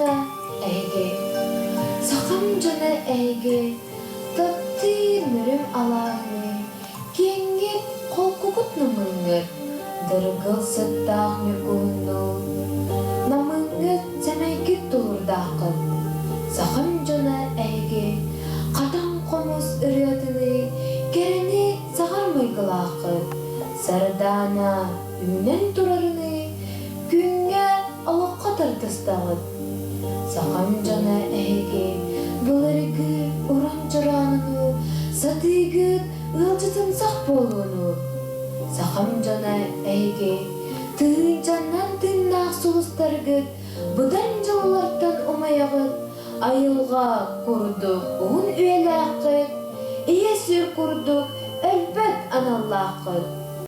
жана эйге сакам жана эйге таптыр мөрөм алааны кеңге колкукут намыңгыт дыргыл сыттаах мөргүүнну намыңгыт сэмэйгит тулурдаакыт сакам жана эйге катан комуз ырыатыны керени сагармайгылаакыт сардаана үнен турарыны күнгө алакка тартыстагыт сакам жана эйге былыргы уран жарааныну сатыгыт ылжытымсак болууну сакам жана эйге тыын жаннан тыннаак сулустаргыт быдан жылылардан умаягыт айылга курдук уун үелаакыт ие сүйөр курдук элбет аналлаакыт